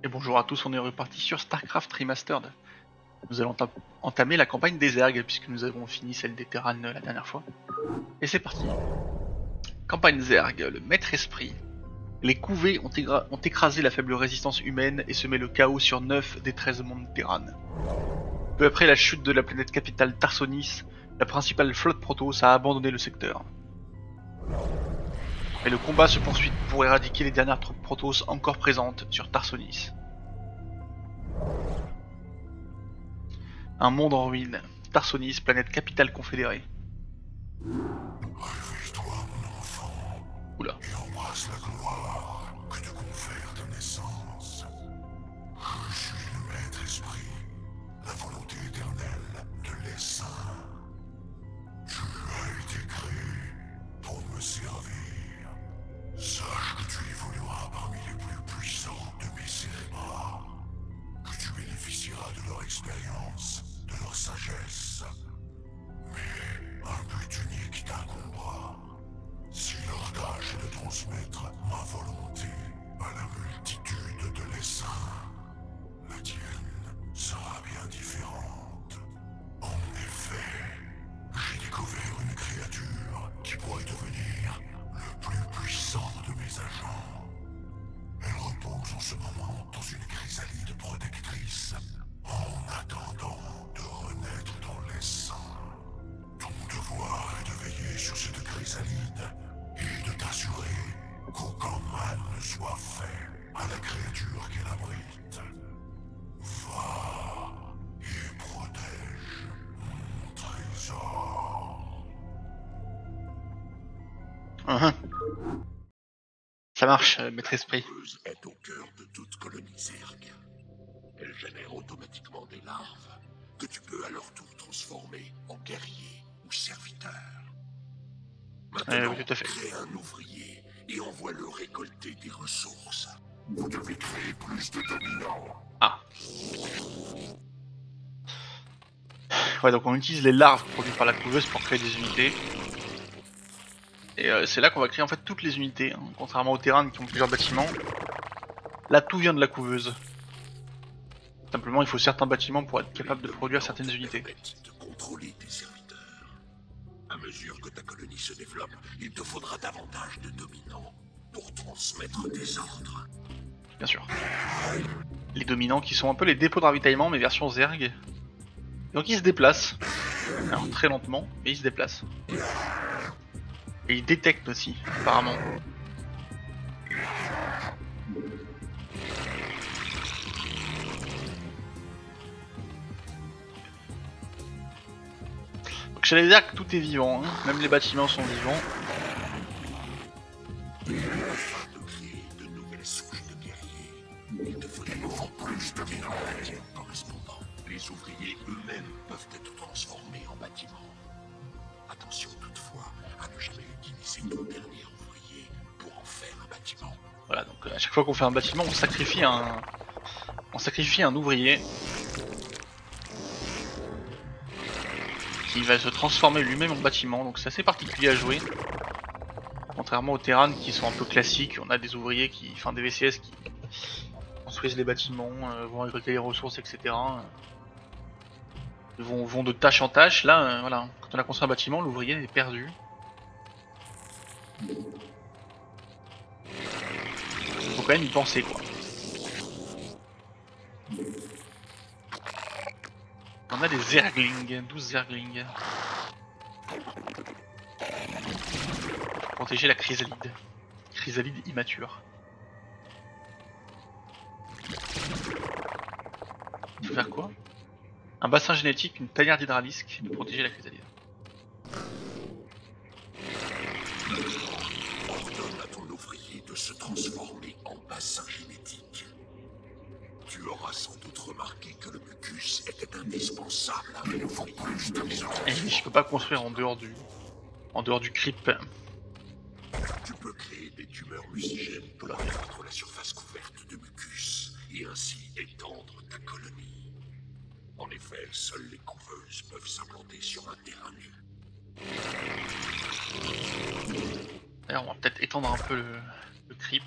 Et bonjour à tous, on est reparti sur StarCraft Remastered. Nous allons entamer la campagne des Zerg, puisque nous avons fini celle des Terran la dernière fois. Et c'est parti. Campagne Zerg, le maître esprit. Les couvées ont écrasé la faible résistance humaine et semé le chaos sur 9 des 13 mondes Terran. Peu après la chute de la planète capitale Tarsonis, la principale flotte Protoss a abandonné le secteur. Mais le combat se poursuit pour éradiquer les dernières troupes Protoss encore présentes sur Tarsonis. Un monde en ruine. Tarsonis, planète capitale confédérée. Réveille-toi, mon enfant, Oula. et embrasse la gloire que te confère ta naissance. Je suis le maître esprit, la volonté éternelle de l'essaim. Tu as été créé pour me servir. Sache que tu évolueras parmi les plus puissants de mes cérébrats, que tu bénéficieras de leur expérience, de leur sagesse. Mais un but unique t'incombera. Si leur tâche est de transmettre ma volonté à la multitude de l'essaim, la tienne sera bien différente. En effet, j'ai découvert une créature qui pourrait devenir le plus puissant de mes agents. Elle repose en ce moment dans une chrysalide protectrice, en attendant de renaître dans l'essaim. Ton devoir est de veiller sur cette chrysalide et de t'assurer qu'aucun mal ne soit fait à la créature qu'elle abrite. Va et protège mon trésor. Ça marche, maître esprit. La est au cœur de toute colonie Zerg. Elle génère automatiquement des larves que tu peux à leur tour transformer en guerriers ou serviteurs. Maintenant, Oui, tout à fait. crée un ouvrier et envoie-le récolter des ressources. Vous devez créer plus de dominants. Ah. Ouais, donc on utilise les larves produites par la couveuse pour créer des unités. Et c'est là qu'on va créer en fait toutes les unités, hein. Contrairement aux Terran qui ont plusieurs bâtiments. Là, tout vient de la couveuse. Simplement, il faut certains bâtiments pour être capable de produire certaines unités. De contrôler tes serviteurs. À mesure que ta colonie se développe, il te faudra davantage de dominants pour transmettre tes ordres. Bien sûr. Les dominants qui sont un peu les dépôts de ravitaillement, mais version Zerg. Donc ils se déplacent. Alors très lentement, mais ils se déplacent. Et ils détectent aussi, apparemment. Donc chez les Zerg, tout est vivant, hein. Même les bâtiments sont vivants. Afin de créer de nouvelles souches de guerriers, il te faudra beaucoup plus de minerais correspondants. Les ouvriers eux-mêmes peuvent être transformés en bâtiments. Attention toutefois à ne jamais utiliser ton dernier ouvrier pour en faire un bâtiment. Voilà, donc à chaque fois qu'on fait un bâtiment, on sacrifie un ouvrier qui va se transformer lui-même en bâtiment, donc c'est assez particulier à jouer. Contrairement aux Terran qui sont un peu classiques, on a des ouvriers enfin des VCS qui construisent les bâtiments, vont récolter les ressources, etc. Vont de tâche en tâche. Là, voilà, quand on a construit un bâtiment, l'ouvrier est perdu. Faut quand même y penser, quoi. On a des Zerglings, 12 Zerglings. Protéger la chrysalide. Chrysalide immature. Il faut faire quoi? Un bassin génétique, une tanière d'hydralisque, de protéger la chrysalide. Ordonne à ton ouvrier de se transformer en bassin génétique. Tu auras sans doute remarqué que le mucus était indispensable à un ouvrier. Et je peux pas construire en dehors du creep. Tu peux créer des tumeurs mucigènes pour accroître la surface couverte de mucus et ainsi étendre ta colonie. En effet, seules les couveuses peuvent s'implanter sur un terrain nu. D'ailleurs, on va peut-être étendre un peu le creep.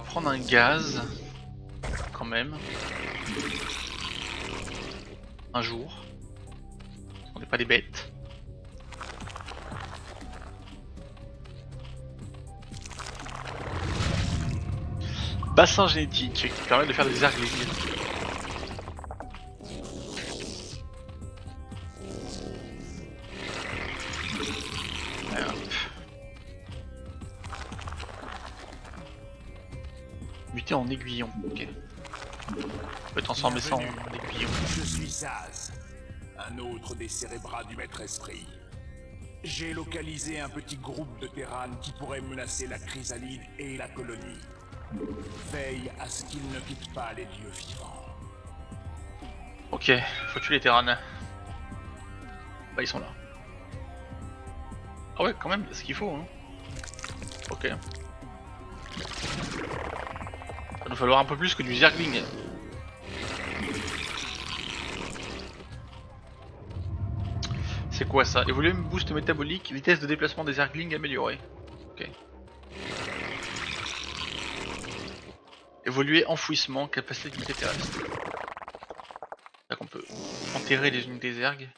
prendre un gaz, quand même. Un jour. On n'est pas des bêtes. Bassin génétique qui permet de faire des zerglings. Muter en aiguillon, ok. On peut transformer ça en aiguillon. Je suis Zaz, un autre des cérébrats du Maître Esprit. J'ai localisé un petit groupe de Terran qui pourrait menacer la chrysalide et la colonie. Veille à ce qu'ils ne quittent pas les lieux vivants. Ok, faut tuer les Terrans. Bah ils sont là. Ah ouais, quand même, c'est ce qu'il faut hein. Ok. Il va nous falloir un peu plus que du zergling. C'est quoi ça? Évoluer boost métabolique, vitesse de déplacement des zerglings améliorée. Ok. Évoluer enfouissement, capacité d'unité terrestre. Là qu'on peut enterrer les unités zerg.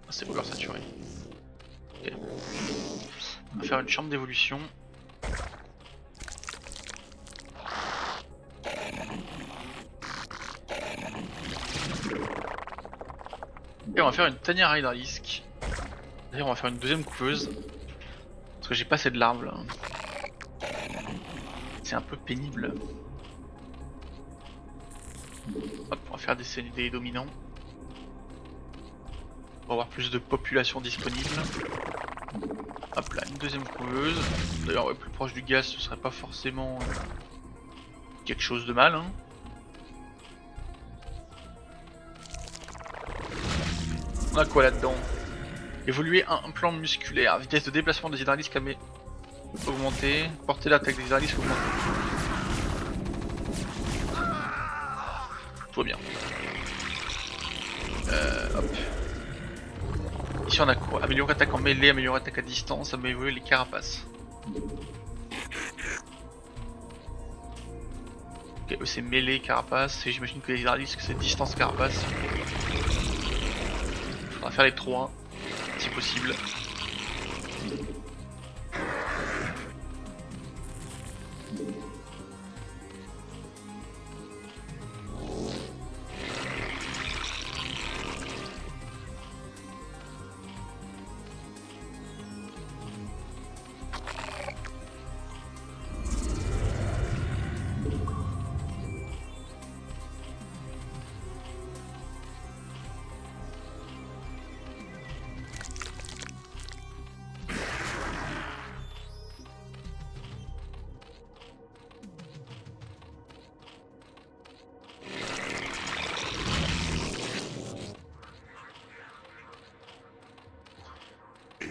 Ah, c'est oversaturé. Ok. On va faire une chambre d'évolution. Et on va faire une tanière à hydralisque. D'ailleurs on va faire une deuxième couveuse. Parce que j'ai pas assez de larves là. C'est un peu pénible. Hop, on va faire des dominants. Pour avoir plus de population disponible. Hop là, une deuxième couveuse. D'ailleurs ouais, plus proche du gaz ce serait pas forcément quelque chose de mal hein. On a quoi là-dedans? Évoluer un plan musculaire, vitesse de déplacement des hydralisques augmentée, portée d'attaque des hydralisques augmentée. Tout va bien. Hop. Ici on a quoi? Améliorer attaque en mêlée, améliorer attaque à distance, améliorer les carapaces. Ok, eux c'est mêlée, carapace, et j'imagine que les hydralisques c'est distance, carapace. On va faire les 3 si possible.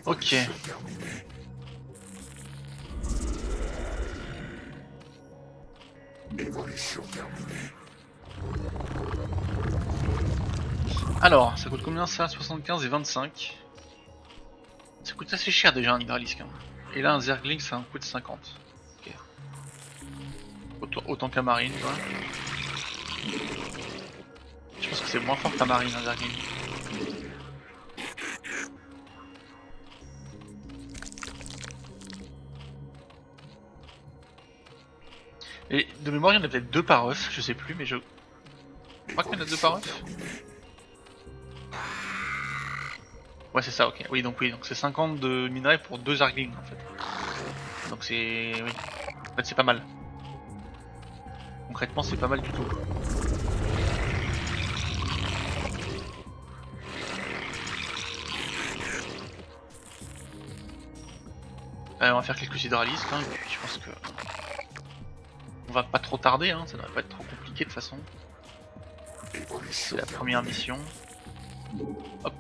Ok. Évolution terminée. Alors, ça coûte combien ça? 75 et 25. Ça coûte assez cher déjà un hydralisque. Hein. Et là un zergling ça en coûte 50. Ok. Autant qu'un marine quoi. Je pense que c'est moins fort qu'un marine un zergling. Et de mémoire il y en a peut-être 2 par œuf, je sais plus mais je crois qu'il y en a 2 par œuf. Ouais c'est ça, ok. Oui donc c'est 50 de minerais pour 2 zerglings en fait. Donc c'est... oui. En fait c'est pas mal. Concrètement c'est pas mal du tout. On va faire quelques hydralisques hein, et puis je pense que... on va pas trop tarder, hein, ça devrait pas être trop compliqué de toute façon. C'est la première mission. Hop.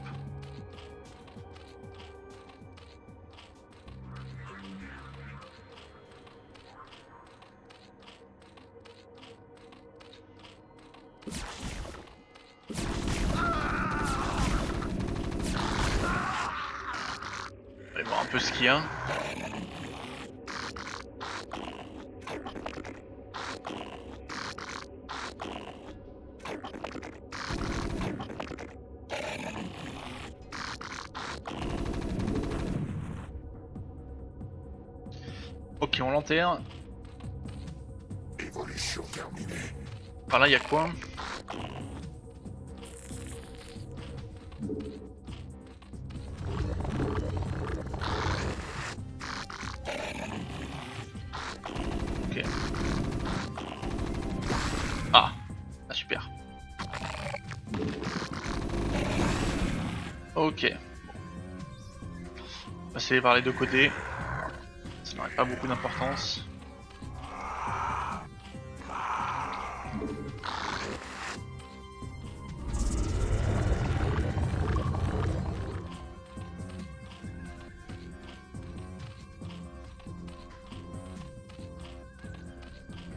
peu ce qu'il y a. Ok, on l'enterre. Évolution terminée. Par là, il y a quoi? Ok. Ah, super. Ok. Passer par les deux côtés. Ça n'aurait pas beaucoup d'importance.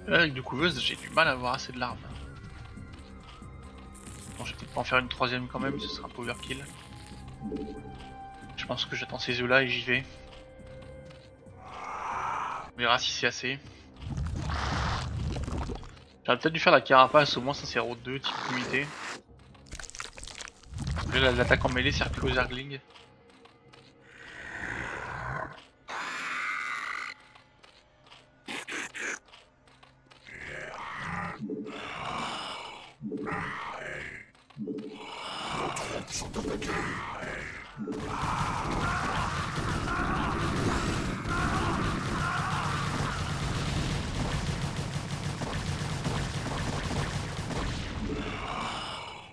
Là, avec du couveuse, j'ai du mal à avoir assez de larmes. Bon, je vais peut-être pas en faire une troisième quand même, ce sera un peu overkill. Je pense que j'attends ces œufs là et j'y vais. On verra si c'est assez. J'aurais peut-être dû faire la carapace, au moins ça c'est Road 2, type limité. Là, l'attaque en mêlée sert plus aux Zerglings.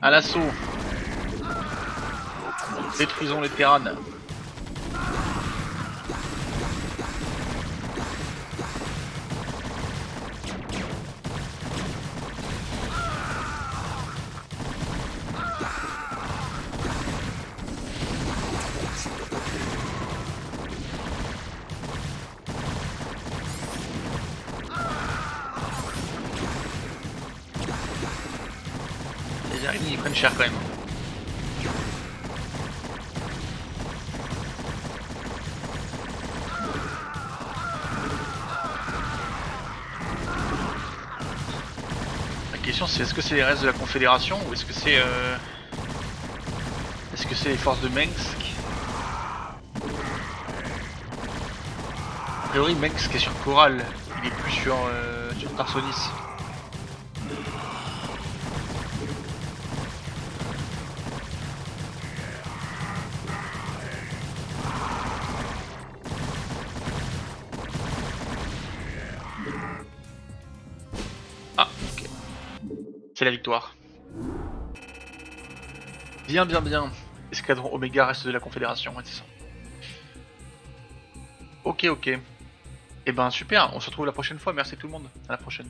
À l'assaut. Détruisons les Terrans. Les araignées ils prennent cher quand même. La question c'est est-ce que c'est les restes de la Confédération ou est-ce que c'est les forces de Mengsk? A priori Mengsk est sur Coral, il est plus sur Tarsonis. Ah, ok. C'est la victoire. Bien, bien, bien. Escadron Oméga reste de la Confédération, ouais, c'est ça. Ok, ok. Et ben super, on se retrouve la prochaine fois, merci tout le monde. À la prochaine.